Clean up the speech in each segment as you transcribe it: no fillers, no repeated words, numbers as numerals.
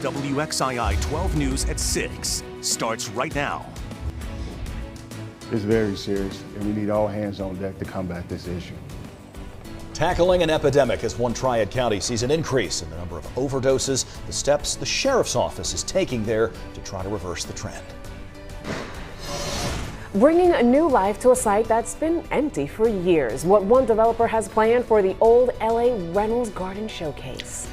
WXII 12 News at 6 starts right now. It's very serious, and we need all hands on deck to combat this issue. Tackling an epidemic as one Triad County sees an increase in the number of overdoses, the steps the sheriff's office is taking there to try to reverse the trend. Bringing a new life to a site that's been empty for years. What one developer has planned for the old LA Reynolds Garden Showcase.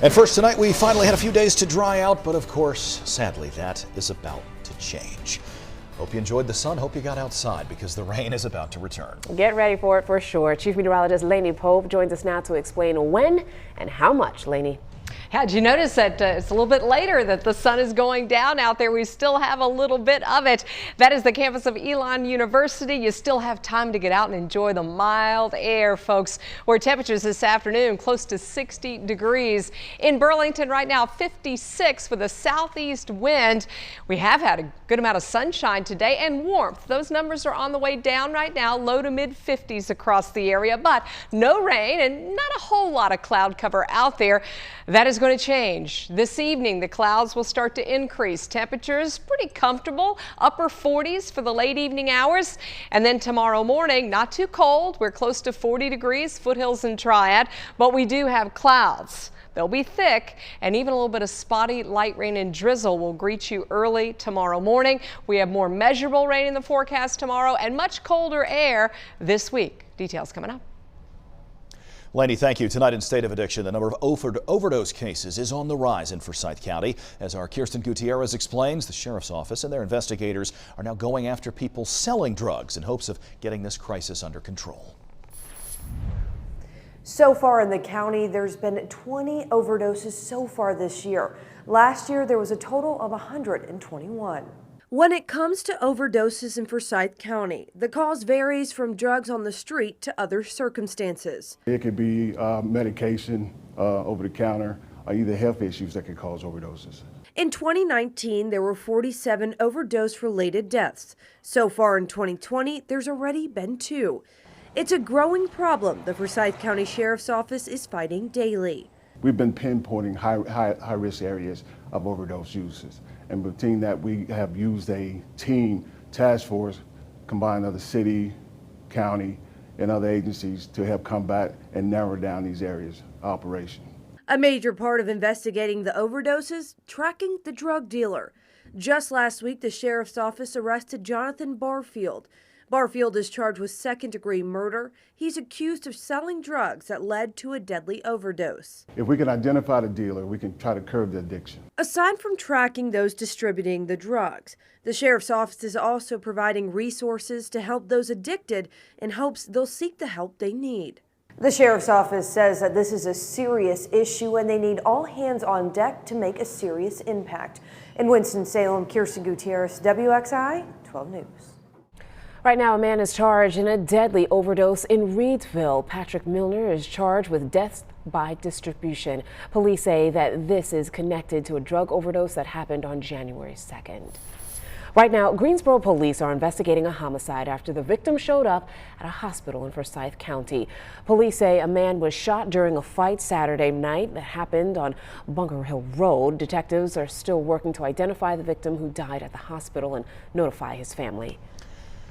And first tonight, we finally had a few days to dry out, but of course, sadly, that is about to change. Hope you enjoyed the sun. Hope you got outside because the rain is about to return. Get ready for it for sure. Chief Meteorologist Lainey Pope joins us now to explain when and how much. Lainey. Yeah, did you notice that it's a little bit later that the sun is going down out there? We still have a little bit of it. That is the campus of Elon University. You still have time to get out and enjoy the mild air, folks, where temperatures this afternoon close to 60 degrees. In Burlington right now, 56 with a southeast wind. We have had a good amount of sunshine today and warmth. Those numbers are on the way down right now, low to mid 50s across the area, but no rain and not a whole lot of cloud cover out there. That is going to change. This evening, the clouds will start to increase. Temperatures pretty comfortable, upper 40s for the late evening hours. And then tomorrow morning, not too cold. We're close to 40 degrees, foothills and Triad, but we do have clouds. They'll be thick, and even a little bit of spotty light rain and drizzle will greet you early tomorrow morning. We have more measurable rain in the forecast tomorrow and much colder air this week. Details coming up. Lainey, thank you. Tonight in State of Addiction, the number of overdose cases is on the rise in Forsyth County. As our Kirsten Gutierrez explains, the sheriff's office and their investigators are now going after people selling drugs in hopes of getting this crisis under control. So far in the county, there's been 20 overdoses so far this year. Last year, there was a total of 121. When it comes to overdoses in Forsyth County, the cause varies from drugs on the street to other circumstances. It could be medication over the counter, or either health issues that could cause overdoses. In 2019, there were 47 overdose-related deaths. So far in 2020, there's already been 2. It's a growing problem the Forsyth County Sheriff's Office is fighting daily. We've been pinpointing high-risk areas of overdose uses. And between that, we have used a team task force combined of the city, county, and other agencies to help combat and narrow down these areas of operation. A major part of investigating the overdoses, tracking the drug dealer. Just last week, the sheriff's office arrested Jonathan Barfield. Barfield is charged with second-degree murder. He's accused of selling drugs that led to a deadly overdose. If we can identify the dealer, we can try to curb the addiction. Aside from tracking those distributing the drugs, the sheriff's office is also providing resources to help those addicted in hopes they'll seek the help they need. The sheriff's office says that this is a serious issue and they need all hands on deck to make a serious impact. In Winston-Salem, Kirsten Gutierrez, WXII 12 News. Right now, a man is charged in a deadly overdose in Reedsville. Patrick Milner is charged with death by distribution. Police say that this is connected to a drug overdose that happened on January 2nd. Right now, Greensboro police are investigating a homicide after the victim showed up at a hospital in Forsyth County. Police say a man was shot during a fight Saturday night that happened on Bunker Hill Road. Detectives are still working to identify the victim who died at the hospital and notify his family.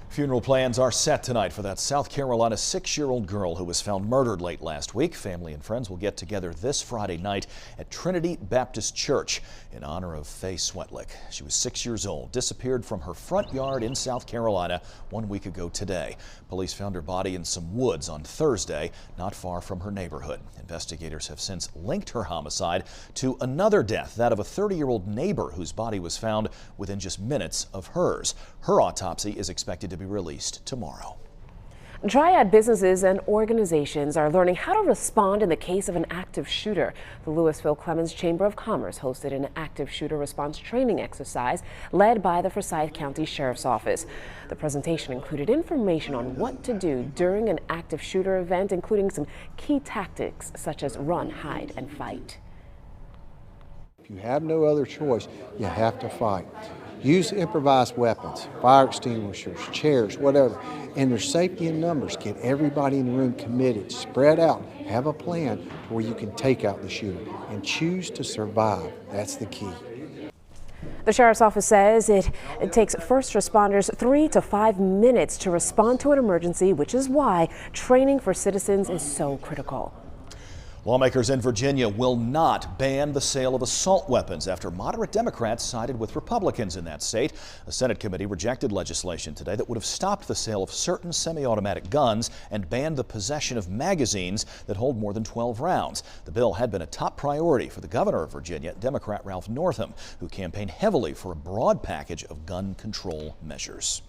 Funeral plans are set tonight for that South Carolina 6-year-old girl who was found murdered late last week. Family and friends will get together this Friday night at Trinity Baptist Church in honor of Faye Swetlick. She was 6 years old, disappeared from her front yard in South Carolina 1 week ago today. Police found her body in some woods on Thursday, not far from her neighborhood. Investigators have since linked her homicide to another death, that of a 30-year-old neighbor whose body was found within just minutes of hers. Her autopsy is expected to be released tomorrow. Triad businesses and organizations are learning how to respond in the case of an active shooter. The Louisville Clemens Chamber of Commerce hosted an active shooter response training exercise led by the Forsyth County Sheriff's Office. The presentation included information on what to do during an active shooter event, including some key tactics such as run, hide, and fight. If you have no other choice, you have to fight. Use improvised weapons, fire extinguishers, chairs, whatever. And there's safety in numbers. Get everybody in the room committed, spread out, have a plan to where you can take out the shooter and choose to survive. That's the key. The sheriff's office says it takes first responders 3 to 5 minutes to respond to an emergency, which is why training for citizens is so critical. Lawmakers in Virginia will not ban the sale of assault weapons after moderate Democrats sided with Republicans in that state. A Senate committee rejected legislation today that would have stopped the sale of certain semi-automatic guns and banned the possession of magazines that hold more than 12 rounds. The bill had been a top priority for the governor of Virginia, Democrat Ralph Northam, who campaigned heavily for a broad package of gun control measures.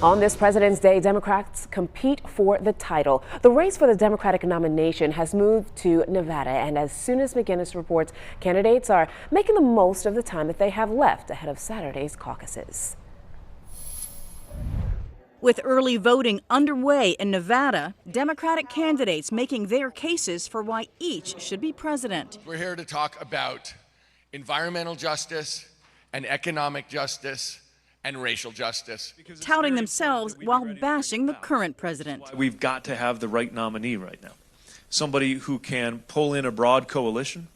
On this President's Day, Democrats compete for the title. The race for the Democratic nomination has moved to Nevada, and as soon as McGinnis reports, candidates are making the most of the time that they have left ahead of Saturday's caucuses. With early voting underway in Nevada, Democratic candidates making their cases for why each should be president. We're here to talk about environmental justice and economic justice and racial justice. Touting themselves while bashing the current president. We've got to have the right nominee right now. Somebody who can pull in a broad coalition,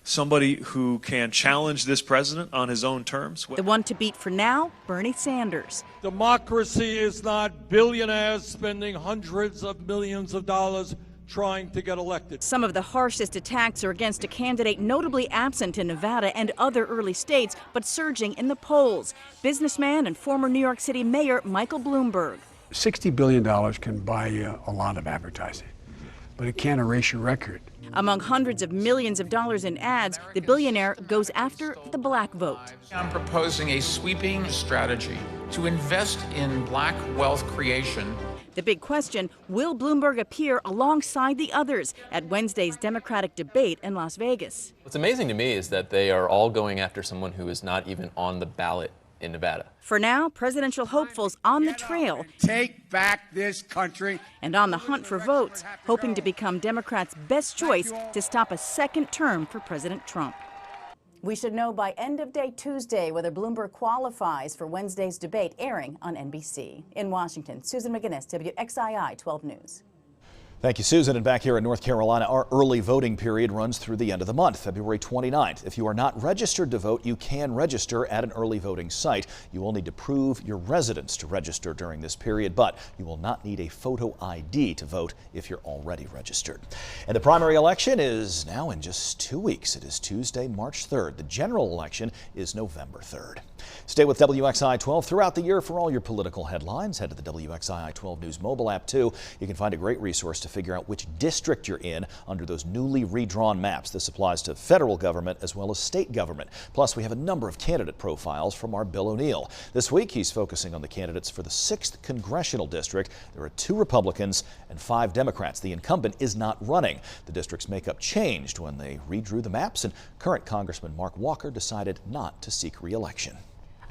somebody who can challenge this president on his own terms. The one to beat for now, Bernie Sanders. Democracy is not billionaires spending hundreds of millions of dollars trying to get elected. Some of the harshest attacks are against a candidate notably absent in Nevada and other early states, but surging in the polls. Businessman and former New York City Mayor Michael Bloomberg. $60 billion can buy you a lot of advertising, but it can't erase your record. Among hundreds of millions of dollars in ads, the billionaire goes after the black vote. I'm proposing a sweeping strategy to invest in black wealth creation. The big question, will Bloomberg appear alongside the others at Wednesday's Democratic debate in Las Vegas? What's amazing to me is that they are all going after someone who is not even on the ballot in Nevada. For now, presidential hopefuls on the trail. Take back this country. And on the hunt for votes, hoping to become Democrats' best choice to stop a second term for President Trump. We should know by end of day Tuesday whether Bloomberg qualifies for Wednesday's debate, airing on NBC. In Washington, Susan McGinnis, WXII 12 News. Thank you, Susan. And back here in North Carolina, our early voting period runs through the end of the month, February 29th. If you are not registered to vote, you can register at an early voting site. You will need to prove your residence to register during this period, but you will not need a photo ID to vote if you're already registered. And the primary election is now in just 2 weeks. It is Tuesday, March 3rd. The general election is November 3rd. Stay with WXII 12 throughout the year for all your political headlines. Head to the WXII 12 News mobile app, too. You can find a great resource to figure out which district you're in under those newly redrawn maps. This applies to federal government as well as state government. Plus, we have a number of candidate profiles from our Bill O'Neill. This week, he's focusing on the candidates for the 6th Congressional District. There are 2 Republicans and 5 Democrats. The incumbent is not running. The district's makeup changed when they redrew the maps, and current Congressman Mark Walker decided not to seek re-election.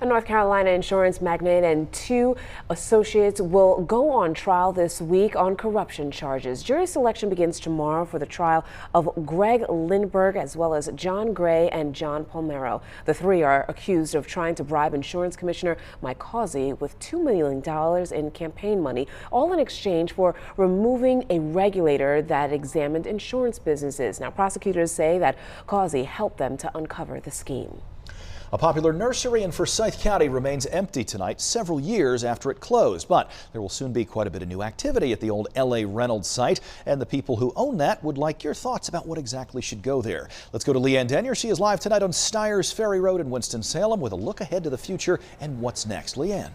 A North Carolina insurance magnate and 2 associates will go on trial this week on corruption charges. Jury selection begins tomorrow for the trial of Greg Lindbergh as well as John Gray and John Palmero. The 3 are accused of trying to bribe Insurance Commissioner Mike Causey with $2 million in campaign money, all in exchange for removing a regulator that examined insurance businesses. Now, prosecutors say that Causey helped them to uncover the scheme. A popular nursery in Forsyth County remains empty tonight, several years after it closed. But there will soon be quite a bit of new activity at the old L.A. Reynolds site, and the people who own that would like your thoughts about what exactly should go there. Let's go to Leanne Denyer. She is live tonight on Steyers Ferry Road in Winston-Salem with a look ahead to the future and what's next. Leanne.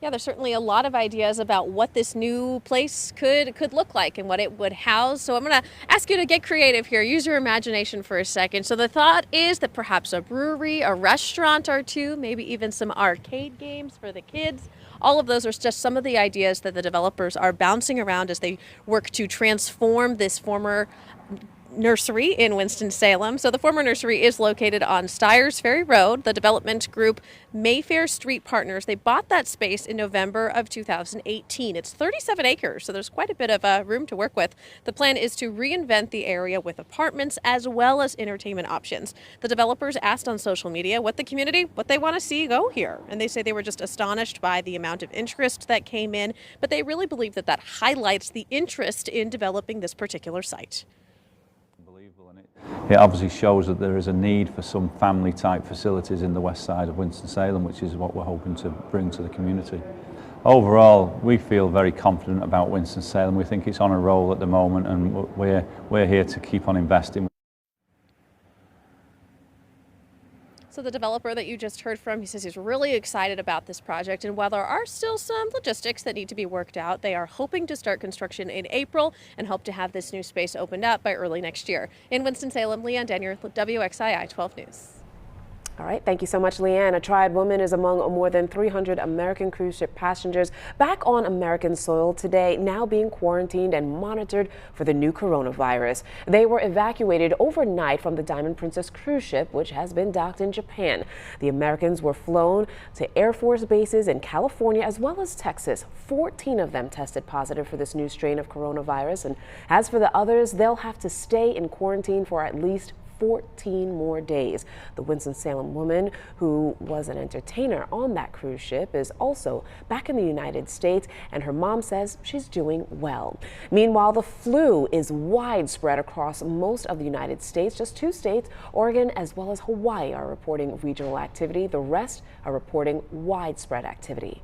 Yeah, there's certainly a lot of ideas about what this new place could look like and what it would house. So I'm going to ask you to get creative here. Use your imagination for a second. So the thought is that perhaps a brewery, a restaurant or 2, maybe even some arcade games for the kids. All of those are just some of the ideas that the developers are bouncing around as they work to transform this former nursery in Winston-Salem. So the former nursery is located on Stiers Ferry Road. The development group Mayfair Street Partners, they bought that space in November of 2018. It's 37 acres, so there's quite a bit of room to work with. The plan is to reinvent the area with apartments as well as entertainment options. The developers asked on social media what they want to see go here. And they say they were just astonished by the amount of interest that came in, but they really believe that that highlights the interest in developing this particular site. It obviously shows that there is a need for some family type facilities in the west side of Winston-Salem, which is what we're hoping to bring to the community. Overall, we feel very confident about Winston-Salem. We think it's on a roll at the moment, and we're here to keep on investing. So the developer that you just heard from, he says he's really excited about this project, and while there are still some logistics that need to be worked out, they are hoping to start construction in April and hope to have this new space opened up by early next year. In Winston-Salem, Leanne Danier, WXII 12 News. All right, thank you so much, Leanne. A triad woman is among more than 300 American cruise ship passengers back on American soil today, now being quarantined and monitored for the new coronavirus. They were evacuated overnight from the Diamond Princess cruise ship, which has been docked in Japan. The Americans were flown to Air Force bases in California as well as Texas. 14 of them tested positive for this new strain of coronavirus. And as for the others, they'll have to stay in quarantine for at least 14 more days. The Winston-Salem woman who was an entertainer on that cruise ship is also back in the United States, and her mom says she's doing well. Meanwhile, the flu is widespread across most of the United States. Just 2 states, Oregon as well as Hawaii, are reporting regional activity. The rest are reporting widespread activity.